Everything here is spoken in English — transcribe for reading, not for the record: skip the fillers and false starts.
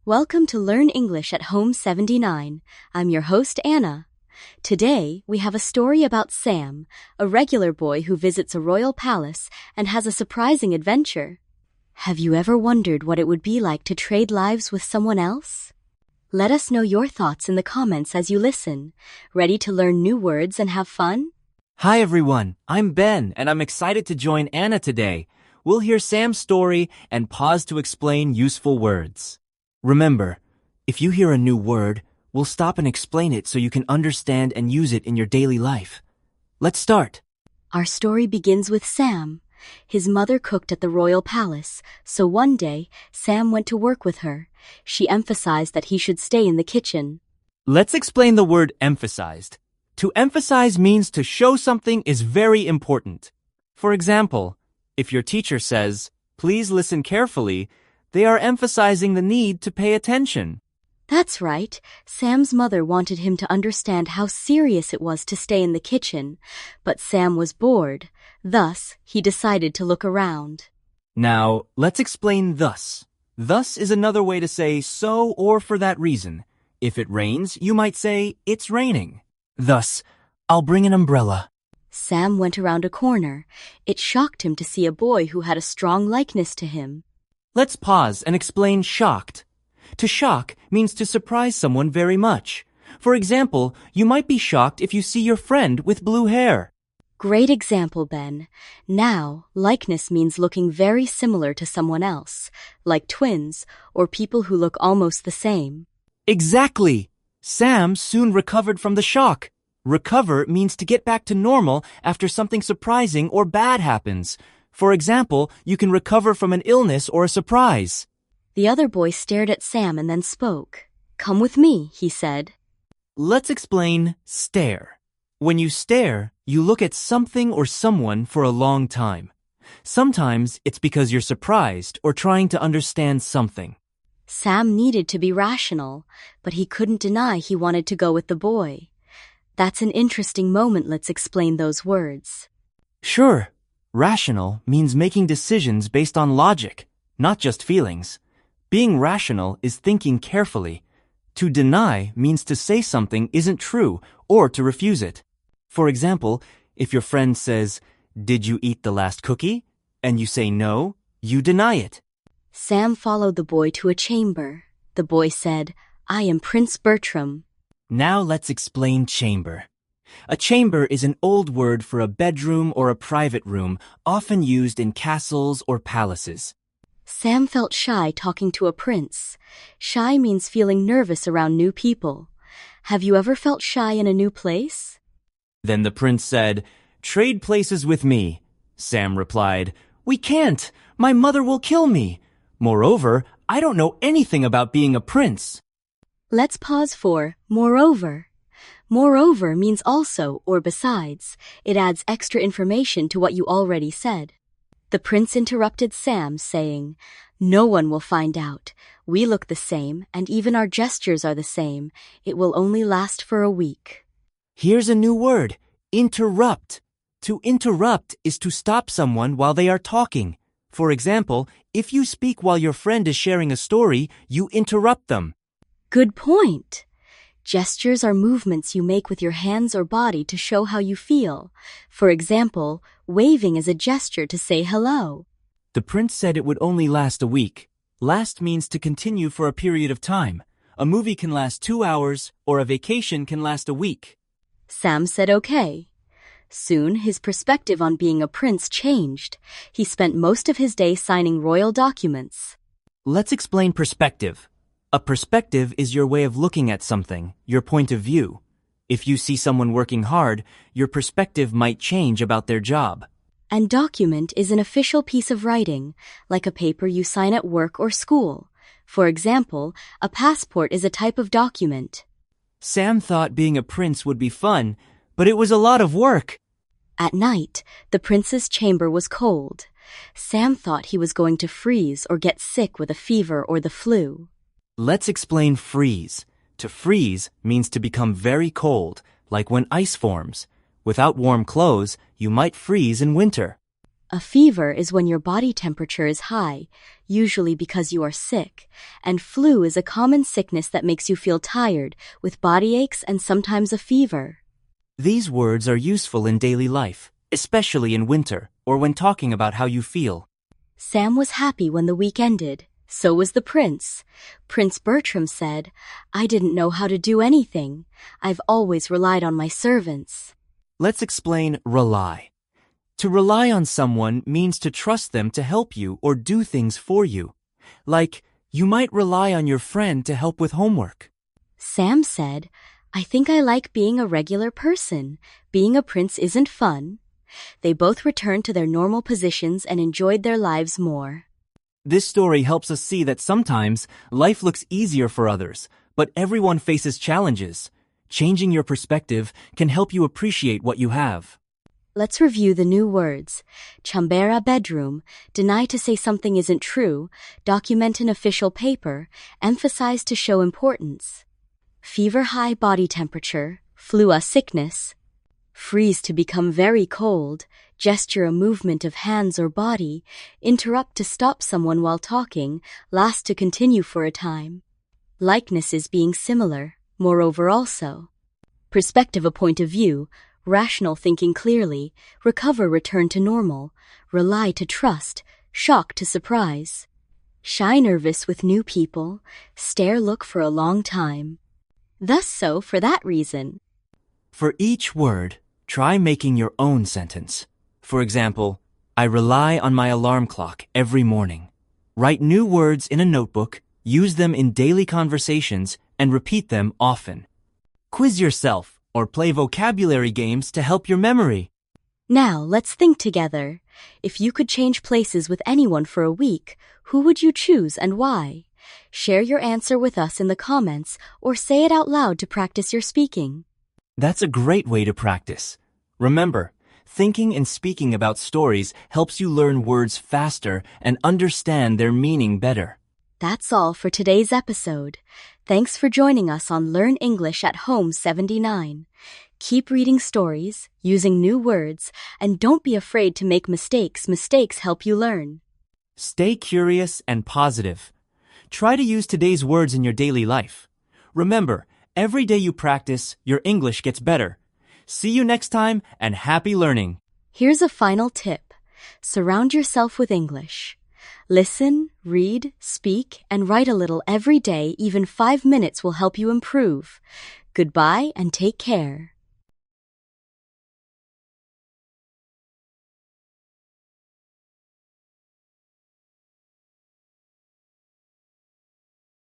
Welcome to Learn English at Home 79. I'm your host, Anna. Today, we have a story about Sam, a regular boy who visits a royal palace and has a surprising adventure. Have you ever wondered what it would be like to trade lives with someone else? Let us know your thoughts in the comments as you listen. Ready to learn new words and have fun? Hi everyone, I'm Ben and I'm excited to join Anna today. We'll hear Sam's story and pause to explain useful words. Remember, if you hear a new word, we'll stop and explain it so you can understand and use it in your daily life. Let's start. Our story begins with Sam. His mother cooked at the royal palace, so one day, Sam went to work with her. She emphasized that he should stay in the kitchen. Let's explain the word emphasized. To emphasize means to show something is very important. For example, if your teacher says, "Please listen carefully," they are emphasizing the need to pay attention. That's right. Sam's mother wanted him to understand how serious it was to stay in the kitchen, but Sam was bored. Thus, he decided to look around. Now, let's explain thus. Thus is another way to say so or for that reason. If it rains, you might say, "It's raining." Thus, "I'll bring an umbrella." Sam went around a corner. It shocked him to see a boy who had a strong likeness to him. Let's pause and explain shocked. To shock means to surprise someone very much. For example, you might be shocked if you see your friend with blue hair. Great example, Ben. Now, likeness means looking very similar to someone else, like twins or people who look almost the same. Exactly! Sam soon recovered from the shock. Recover means to get back to normal after something surprising or bad happens. For example, you can recover from an illness or a surprise. The other boy stared at Sam and then spoke. "Come with me," he said. Let's explain stare. When you stare, you look at something or someone for a long time. Sometimes it's because you're surprised or trying to understand something. Sam needed to be rational, but he couldn't deny he wanted to go with the boy. That's an interesting moment. Let's explain those words. Sure. Rational means making decisions based on logic, not just feelings. Being rational is thinking carefully. To deny means to say something isn't true or to refuse it. For example, if your friend says, "Did you eat the last cookie?" and you say no, you deny it. Sam followed the boy to a chamber. The boy said, "I am Prince Bertram." Now let's explain chamber. A chamber is an old word for a bedroom or a private room, often used in castles or palaces. Sam felt shy talking to a prince. Shy means feeling nervous around new people. Have you ever felt shy in a new place? Then the prince said, "Trade places with me." Sam replied, "We can't. My mother will kill me. Moreover, I don't know anything about being a prince." Let's pause for moreover. Moreover means also or besides. It adds extra information to what you already said. The prince interrupted Sam, saying, "No one will find out. We look the same, and even our gestures are the same. It will only last for a week." Here's a new word, interrupt. To interrupt is to stop someone while they are talking. For example, if you speak while your friend is sharing a story, you interrupt them. Good point. Gestures are movements you make with your hands or body to show how you feel. For example, waving is a gesture to say hello. The prince said it would only last a week. Last means to continue for a period of time. A movie can last 2 hours, or a vacation can last a week. Sam said okay. Soon, his perspective on being a prince changed. He spent most of his day signing royal documents. Let's explain perspective. A perspective is your way of looking at something, your point of view. If you see someone working hard, your perspective might change about their job. And document is an official piece of writing, like a paper you sign at work or school. For example, a passport is a type of document. Sam thought being a prince would be fun, but it was a lot of work. At night, the prince's chamber was cold. Sam thought he was going to freeze or get sick with a fever or the flu. Let's explain freeze. To freeze means to become very cold, like when ice forms. Without warm clothes, you might freeze in winter. A fever is when your body temperature is high, usually because you are sick, and flu is a common sickness that makes you feel tired, with body aches and sometimes a fever. These words are useful in daily life, especially in winter or when talking about how you feel. Sam was happy when the week ended. So was the prince. Prince Bertram said, "I didn't know how to do anything. I've always relied on my servants." Let's explain rely. To rely on someone means to trust them to help you or do things for you. Like, you might rely on your friend to help with homework. Sam said, "I think I like being a regular person. Being a prince isn't fun." They both returned to their normal positions and enjoyed their lives more. This story helps us see that sometimes life looks easier for others, but everyone faces challenges. Changing your perspective can help you appreciate what you have. Let's review the new words. Chambera bedroom, deny to say something isn't true, document in official paper, emphasize to show importance. Fever high body temperature, flu a sickness. Freeze to become very cold, gesture a movement of hands or body, interrupt to stop someone while talking, last to continue for a time. Likeness is being similar, moreover also. Perspective a point of view, rational thinking clearly, recover return to normal, rely to trust, shock to surprise. Shy nervous with new people, stare look for a long time. Thus so for that reason. For each word, try making your own sentence. For example, I rely on my alarm clock every morning. Write new words in a notebook, use them in daily conversations, and repeat them often. Quiz yourself or play vocabulary games to help your memory. Now, let's think together. If you could change places with anyone for a week, who would you choose and why? Share your answer with us in the comments or say it out loud to practice your speaking. That's a great way to practice. Remember, thinking and speaking about stories helps you learn words faster and understand their meaning better. That's all for today's episode. Thanks for joining us on Learn English at Home 79. Keep reading stories, using new words, and don't be afraid to make mistakes. Mistakes help you learn. Stay curious and positive. Try to use today's words in your daily life. Remember, every day you practice, your English gets better. See you next time and happy learning. Here's a final tip. Surround yourself with English. Listen, read, speak, and write a little every day. Even 5 minutes will help you improve. Goodbye and take care.